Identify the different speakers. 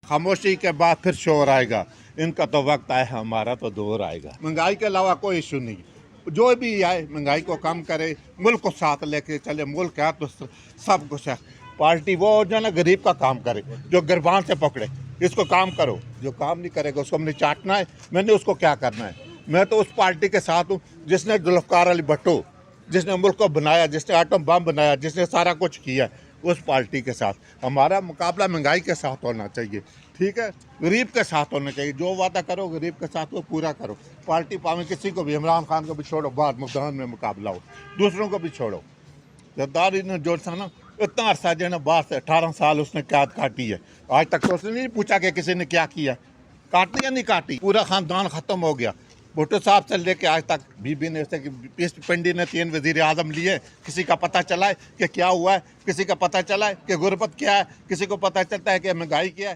Speaker 1: खामोशी के बाद फिर शोर आएगा। इनका तो वक्त आया, हमारा तो दौर आएगा। महंगाई के अलावा कोई इशू नहीं, जो भी आए महंगाई को कम करे, मुल्क को साथ लेके चले। मुल्क है तो सब कुछ है। पार्टी वो जो ना गरीब का काम करे, जो गिरबान से पकड़े, इसको काम करो। जो काम नहीं करेगा उसको हमने चाटना है। मैंने उसको क्या करना है? मैं तो उस पार्टी के साथ हूँ जिसने जुल्फ़िकार अली भुट्टो, जिसने मुल्क को बनाया, जिसने आटम बम बनाया, जिसने सारा कुछ किया, उस पार्टी के साथ। हमारा मुकाबला महंगाई के साथ होना चाहिए, ठीक है, गरीब के साथ होना चाहिए। जो वादा करो गरीब के साथ वो पूरा करो। पार्टी पावे किसी को भी, इमरान खान को भी छोड़ो, बाहर मैदान में मुकाबला हो, दूसरों को भी छोड़ो। जरदारी ने जो था ना, इतना अरसा जो है ना, बाहर से 18 साल उसने कैद काटी है। आज तक तो उसने नहीं पूछा कि किसी ने क्या किया, काटी या नहीं काटी। पूरा खानदान ख़त्म हो गया। भुट्टो साहब से लेके आज तक बीबी ने पिंडी ने 3 वज़ीर आज़म लिए। किसी का पता चला है कि क्या हुआ है? किसी का पता चला है कि गुर्बत क्या है? किसी को पता चलता है कि महंगाई क्या है?